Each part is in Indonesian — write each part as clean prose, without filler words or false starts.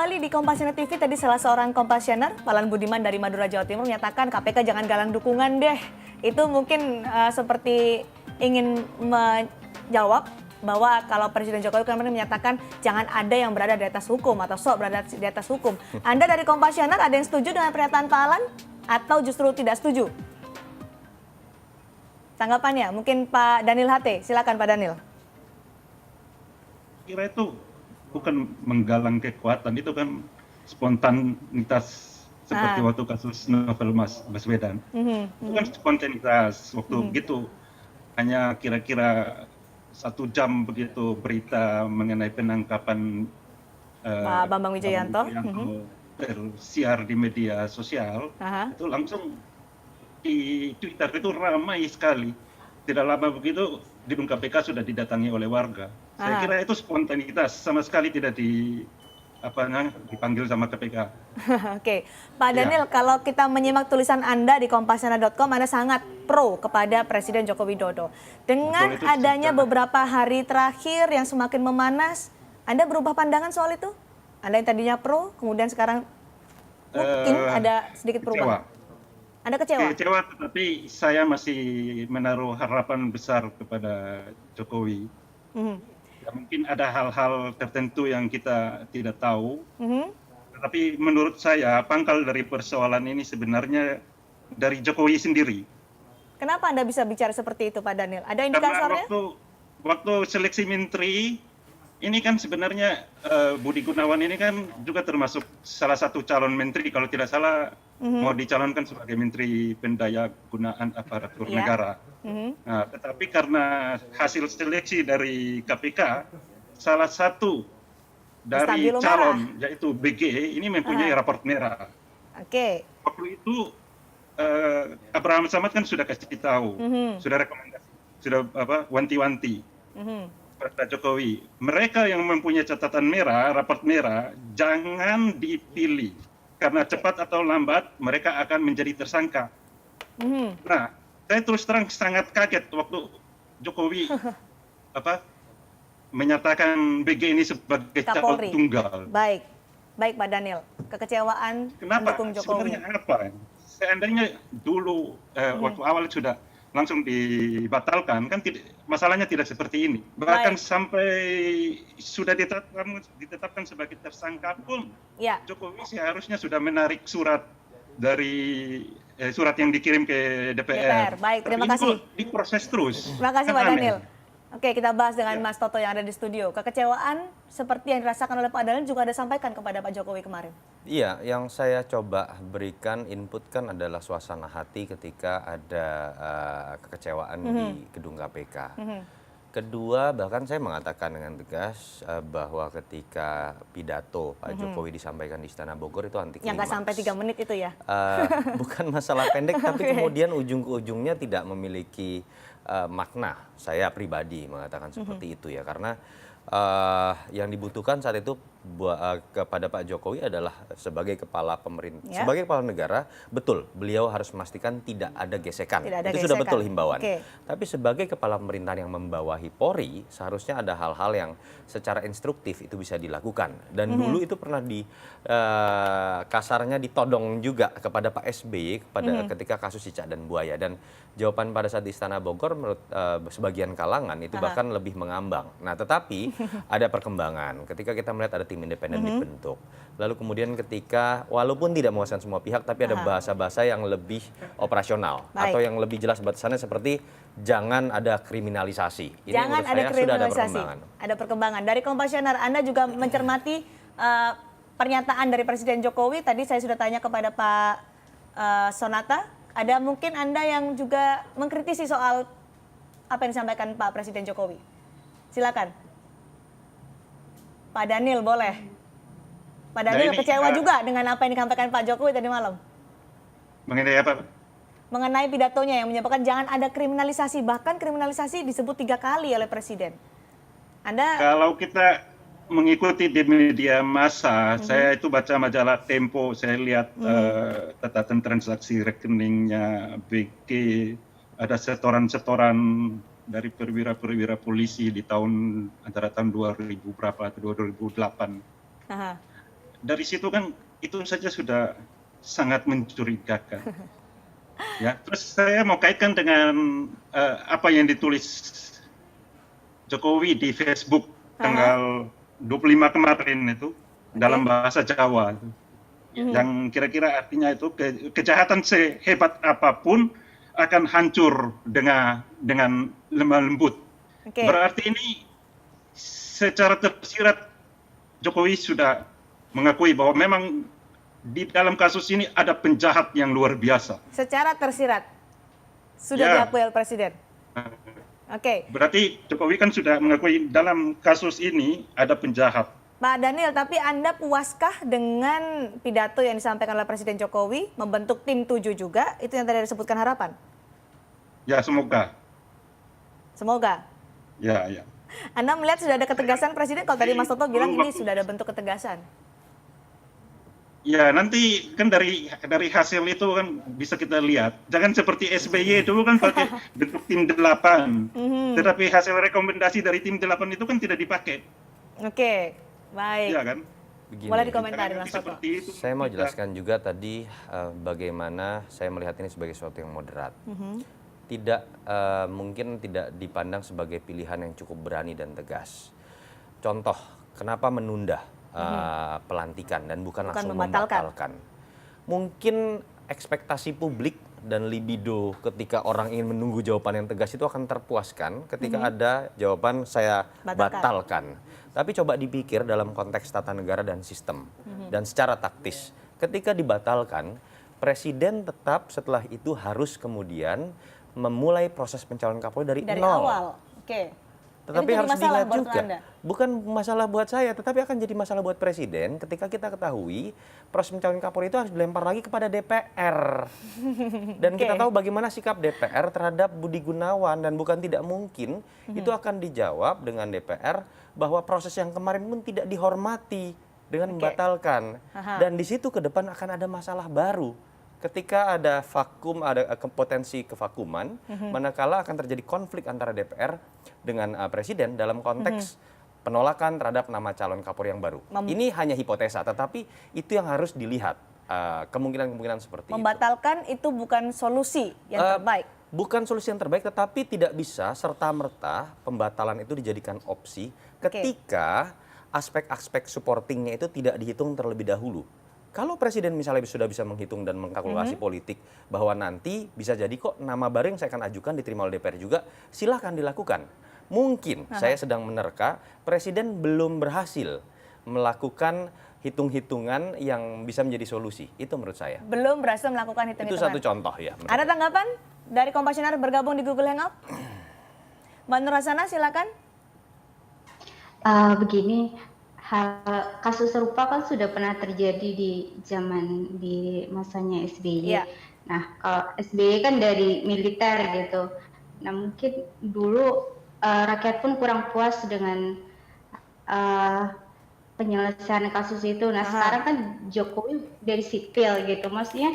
kembali di Kompasiana TV. Tadi salah seorang Kompasianer, Palan Budiman dari Madura, Jawa Timur, menyatakan KPK jangan galang dukungan deh. Itu mungkin seperti ingin menjawab bahwa kalau Presiden Jokowi kemarin menyatakan jangan ada yang berada di atas hukum atau sok berada di atas hukum. Anda dari Kompasianer ada yang setuju dengan pernyataan Pak Alan atau justru tidak setuju? Tanggapannya, mungkin Pak Daniel HT, silakan Pak Daniel. Kira itu bukan menggalang kekuatan, itu kan spontanitas seperti waktu kasus novel Baswedan. Itu kan spontanitas waktu begitu, hanya kira-kira 1 jam begitu berita mengenai penangkapan Pak Bambang Wijoyanto tersiar di media sosial, itu langsung di Twitter itu ramai sekali. Tidak lama begitu gedung KPK sudah didatangi oleh warga. Saya kira itu spontanitas, sama sekali tidak dipanggil sama KPK. Oke, Pak Daniel, kalau kita menyimak tulisan Anda di kompasiana.com, Anda sangat pro kepada Presiden Joko Widodo. Dengan adanya beberapa hari terakhir yang semakin memanas, Anda berubah pandangan soal itu? Anda yang tadinya pro, kemudian sekarang mungkin ada sedikit perubahan. Anda kecewa? Kecewa, tetapi saya masih menaruh harapan besar kepada Jokowi. Ya, mungkin ada hal-hal tertentu yang kita tidak tahu, tapi menurut saya pangkal dari persoalan ini sebenarnya dari Jokowi sendiri. Kenapa Anda bisa bicara seperti itu, Pak Daniel? Ada indikatornya? Karena waktu seleksi menteri, ini kan sebenarnya Budi Gunawan ini kan juga termasuk salah satu calon menteri, kalau tidak salah mau dicalonkan sebagai Menteri Pendayagunaan Aparatur Negara. Nah, tetapi karena hasil seleksi dari KPK, salah satu dari calon yaitu BG ini mempunyai raport merah. Oke. Waktu itu Abraham Samad kan sudah kasih tahu, sudah rekomendasi, sudah wanti-wanti pada Jokowi. Mereka yang mempunyai catatan merah, raport merah, jangan dipilih. Karena cepat atau lambat mereka akan menjadi tersangka. Nah, saya terus terang sangat kaget waktu Jokowi menyatakan BG ini sebagai calon tunggal. Baik, baik Pak Daniel. Kekecewaan mendukung Jokowi. Sebenarnya apa? Seandainya dulu waktu awal sudah langsung dibatalkan, kan masalahnya tidak seperti ini. Bahkan sampai sudah ditetapkan sebagai tersangka pun, Jokowi seharusnya sudah menarik surat dari surat yang dikirim ke DPR. Baik, terima kasih. Diproses terus. Terima kasih Pak Daniel. Oke, kita bahas dengan Mas Toto yang ada di studio. Kekecewaan seperti yang dirasakan oleh Pak Daniel juga ada sampaikan kepada Pak Jokowi kemarin. Iya, yang saya coba berikan input kan adalah suasana hati ketika ada kekecewaan di gedung KPK. Kedua, bahkan saya mengatakan dengan tegas bahwa ketika pidato Pak Jokowi disampaikan di Istana Bogor itu anti klimaks. Yang nggak sampai 3 menit itu ya? Bukan masalah pendek, tapi kemudian ujung ke ujungnya tidak memiliki makna. Saya pribadi mengatakan seperti itu ya, karena yang dibutuhkan saat itu kepada Pak Jokowi adalah sebagai kepala pemerintah, sebagai kepala negara, betul beliau harus memastikan tidak ada gesekan. Itu sudah betul himbauan. Tapi sebagai kepala pemerintahan yang membawahi Polri, seharusnya ada hal-hal yang secara instruktif itu bisa dilakukan. Dan dulu itu pernah kasarnya ditodong juga kepada Pak SBY ketika kasus cicak dan buaya. Dan jawaban pada saat di Istana Bogor menurut sebagian kalangan itu bahkan lebih mengambang. Nah, tetapi ada perkembangan ketika kita melihat ada tim independen dibentuk. Lalu kemudian ketika walaupun tidak memuaskan semua pihak, tapi ada bahasa-bahasa yang lebih operasional atau yang lebih jelas batasannya seperti jangan ada kriminalisasi. Ini jangan menurut ada saya kriminalisasi. sudah ada perkembangan. Ada perkembangan. Dari Kompasianer, Anda juga mencermati pernyataan dari Presiden Jokowi. Tadi saya sudah tanya kepada Pak Sonata. Ada mungkin Anda yang juga mengkritisi soal apa yang disampaikan Pak Presiden Jokowi. Silakan. Pak Daniel boleh. Pak Daniel kecewa juga dengan apa yang disampaikan Pak Jokowi tadi malam. Mengenai apa? Mengenai pidatonya yang menyebutkan jangan ada kriminalisasi. Bahkan kriminalisasi disebut 3 kali oleh Presiden. Anda kalau kita mengikuti di media massa, saya itu baca majalah Tempo, saya lihat catatan transaksi rekeningnya BG, ada setoran-setoran dari perwira-perwira polisi di antara tahun 2000 berapa atau 2008. dari situ kan itu saja sudah sangat mencurigakan. Ya, terus saya mau kaitkan dengan apa yang ditulis Jokowi di Facebook tanggal 25 kemarin itu dalam bahasa Jawa. Yang kira-kira artinya itu kejahatan sehebat apapun akan hancur dengan lemah lembut. Berarti ini secara tersirat Jokowi sudah mengakui bahwa memang di dalam kasus ini ada penjahat yang luar biasa. Secara tersirat sudah diakui oleh Presiden. Berarti Jokowi kan sudah mengakui dalam kasus ini ada penjahat. Pak Daniel, tapi Anda puaskah dengan pidato yang disampaikan oleh Presiden Jokowi membentuk tim 7 juga? Itu yang tadi disebutkan harapan? Ya, semoga. Semoga? Ya. Anda melihat sudah ada ketegasan Presiden? Kalau tadi Mas Toto bilang ini sudah ada bentuk ketegasan. Ya, nanti kan dari hasil itu kan bisa kita lihat. Jangan seperti SBY dulu kan pakai bentuk tim 8. Tetapi hasil rekomendasi dari tim 8 itu kan tidak dipakai. Baik. Iya kan? Begini, boleh dikomentari Mas Toto. Saya mau jelaskan juga tadi bagaimana saya melihat ini sebagai sesuatu yang moderat. Mungkin tidak dipandang sebagai pilihan yang cukup berani dan tegas. Contoh, kenapa menunda pelantikan dan bukan langsung membatalkan? Mungkin ekspektasi publik dan libido ketika orang ingin menunggu jawaban yang tegas itu akan terpuaskan ketika ada jawaban saya batalkan. Tapi coba dipikir dalam konteks tata negara dan sistem dan secara taktis. Ketika dibatalkan, Presiden tetap setelah itu harus kemudian memulai proses pencalonan Kapolri dari nol. Awal. Tetapi harus diingat juga, bukan masalah buat saya, tetapi akan jadi masalah buat Presiden ketika kita ketahui proses pencalonan Kapolri itu harus dilempar lagi kepada DPR. Dan kita tahu bagaimana sikap DPR terhadap Budi Gunawan, dan bukan tidak mungkin itu akan dijawab dengan DPR bahwa proses yang kemarin pun tidak dihormati dengan membatalkan. Dan di situ ke depan akan ada masalah baru. Ketika ada vakum, ada potensi kevakuman, manakala akan terjadi konflik antara DPR dengan Presiden dalam konteks penolakan terhadap nama calon Kapolri yang baru. Ini hanya hipotesa, tetapi itu yang harus dilihat. Kemungkinan-kemungkinan seperti membatalkan itu bukan solusi yang terbaik. Bukan solusi yang terbaik, tetapi tidak bisa serta-merta pembatalan itu dijadikan opsi ketika aspek-aspek supportingnya itu tidak dihitung terlebih dahulu. Kalau Presiden misalnya sudah bisa menghitung dan mengkalkulasi politik bahwa nanti bisa jadi kok nama baru yang saya akan ajukan diterima oleh DPR juga, silahkan dilakukan. Mungkin saya sedang menerka Presiden belum berhasil melakukan hitung-hitungan yang bisa menjadi solusi. Itu menurut saya. Belum berhasil melakukan hitung-hitungan. Itu satu contoh ya. Ada tanggapan dari Kompasioner bergabung di Google Hangout? Mbak Nur Hasana, silakan. Begini, kasus serupa kan sudah pernah terjadi di masanya SBY. Nah, kalau SBY kan dari militer gitu. Nah, mungkin dulu rakyat pun kurang puas dengan penyelesaian kasus itu. Nah, sekarang kan Jokowi dari sipil gitu. Maksudnya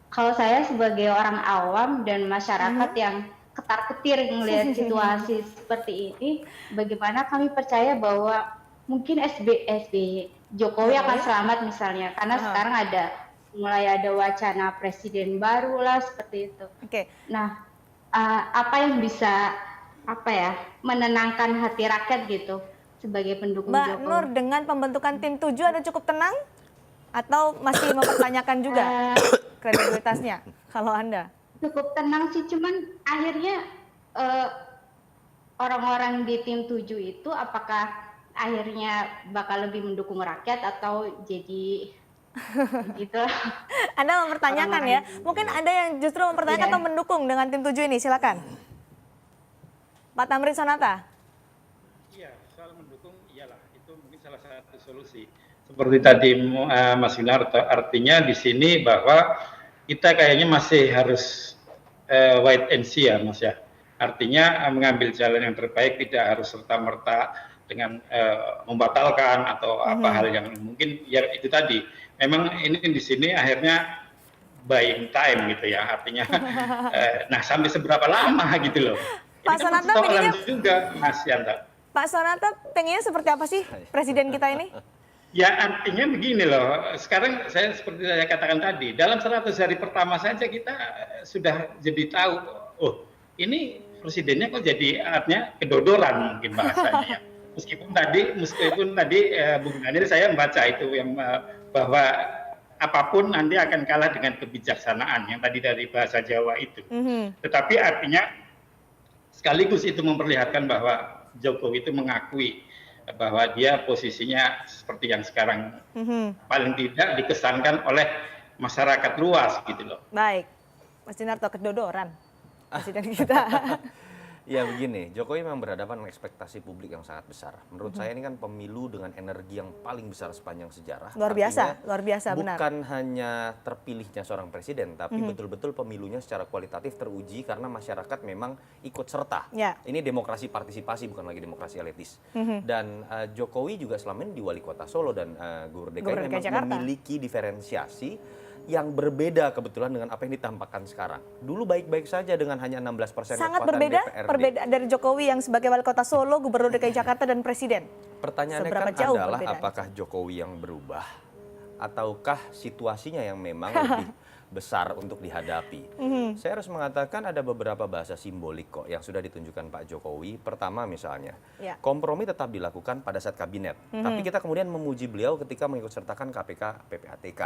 kalau saya sebagai orang awam dan masyarakat yang ketar-ketir melihat situasi seperti ini, bagaimana kami percaya bahwa mungkin SBY Jokowi akan selamat misalnya, karena sekarang mulai ada wacana presiden baru lah seperti itu. Nah, apa yang bisa menenangkan hati rakyat gitu sebagai pendukung Mbak Jokowi? Nur, dengan pembentukan tim 7 ada cukup tenang atau masih mempertanyakan juga kredibilitasnya kalau Anda? Cukup tenang sih, cuman akhirnya orang-orang di tim 7 itu apakah akhirnya bakal lebih mendukung rakyat atau jadi gitu? Anda mempertanyakan ya? Mungkin ada yang justru mempertanyakan atau mendukung dengan tim 7 ini, silakan. Pak Tamrin Sonata. Iya, soal mendukung iyalah, itu mungkin salah satu solusi. Seperti tadi Mas Yunarto, artinya di sini bahwa kita kayaknya masih harus wait and see ya Mas ya. Artinya mengambil jalan yang terbaik, tidak harus serta-merta dengan membatalkan atau apa hal yang mungkin ya itu tadi. Memang ini di sini akhirnya buying time gitu ya, artinya nah sampai seberapa lama gitu loh. Pak Sonata pengennya juga Mas Yanta. Pak Sonata pengennya seperti apa sih presiden kita ini? Ya artinya begini loh, sekarang saya seperti saya katakan tadi, dalam 100 hari pertama saja kita sudah jadi tahu, oh ini presidennya kok jadi artinya kedodoran mungkin bahasanya ya. Meskipun tadi Bung Daniel saya membaca itu yang bahwa apapun nanti akan kalah dengan kebijaksanaan yang tadi dari bahasa Jawa itu. Tetapi artinya sekaligus itu memperlihatkan bahwa Jokowi itu mengakui bahwa dia posisinya seperti yang sekarang paling tidak dikesankan oleh masyarakat luas gitu loh. Baik, Mas Dinarto, kedodoran presiden kita. Ya begini, Jokowi memang berhadapan dengan ekspektasi publik yang sangat besar. Menurut saya ini kan pemilu dengan energi yang paling besar sepanjang sejarah. Luar biasa benar. Bukan hanya terpilihnya seorang presiden, tapi betul-betul pemilunya secara kualitatif teruji karena masyarakat memang ikut serta. Ya. Ini demokrasi partisipasi, bukan lagi demokrasi elitis. Dan Jokowi juga selama ini di wali kota Solo dan Gubernur DKI memang Jakarta memiliki diferensiasi yang berbeda kebetulan dengan apa yang ditampakkan sekarang. Dulu baik-baik saja dengan hanya 16% Sangat kekuatan berbeda, DPRD. dari Jokowi yang sebagai wali kota Solo, Gubernur DKI Jakarta, dan Presiden. Pertanyaannya Seberapa kan jauh adalah perbedaannya? apakah Jokowi yang berubah ataukah situasinya yang memang lebih besar untuk dihadapi. Saya harus mengatakan ada beberapa bahasa simbolik kok yang sudah ditunjukkan Pak Jokowi. Pertama misalnya, Ya. kompromi tetap dilakukan pada saat kabinet. Tapi kita kemudian memuji beliau ketika mengikut sertakan KPK, PPATK.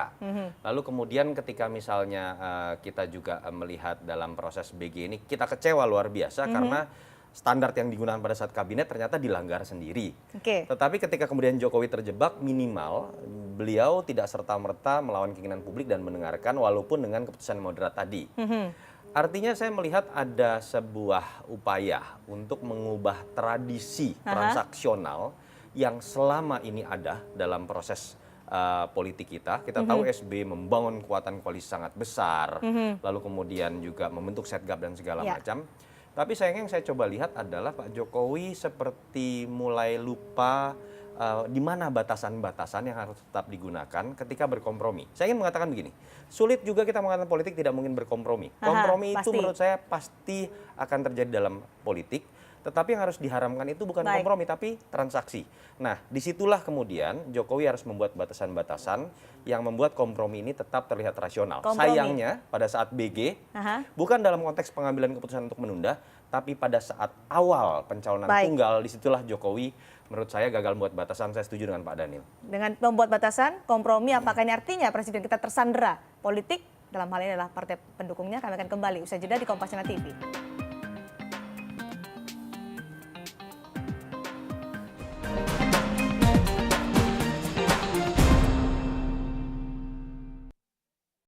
Lalu kemudian ketika misalnya kita juga melihat dalam proses BG ini, kita kecewa luar biasa karena standar yang digunakan pada saat kabinet ternyata dilanggar sendiri. Oke. Tetapi ketika kemudian Jokowi terjebak, minimal beliau tidak serta-merta melawan keinginan publik dan mendengarkan walaupun dengan keputusan moderat tadi. Artinya saya melihat ada sebuah upaya untuk mengubah tradisi transaksional yang selama ini ada dalam proses politik kita. Kita tahu SB membangun kekuatan koalisi sangat besar, lalu kemudian juga membentuk setgap dan segala Ya. macam. Tapi sayangnya yang saya coba lihat adalah Pak Jokowi seperti mulai lupa di mana batasan-batasan yang harus tetap digunakan ketika berkompromi. Saya ingin mengatakan begini, sulit juga kita mengatakan politik tidak mungkin berkompromi. Kompromi itu pasti. menurut saya pasti akan terjadi dalam politik, tetapi yang harus diharamkan itu bukan Baik. kompromi tapi transaksi. Nah, disitulah kemudian Jokowi harus membuat batasan-batasan yang membuat kompromi ini tetap terlihat rasional. Kompromi. Sayangnya pada saat BG, Aha. bukan dalam konteks pengambilan keputusan untuk menunda, tapi pada saat awal pencalonan Baik. tunggal, disitulah Jokowi menurut saya gagal membuat batasan. Saya setuju dengan Pak Daniel. Dengan membuat batasan, kompromi, apakah ini artinya presiden kita tersandera politik? Dalam hal ini adalah partai pendukungnya. Kami akan kembali usai jeda di Kompasiana TV.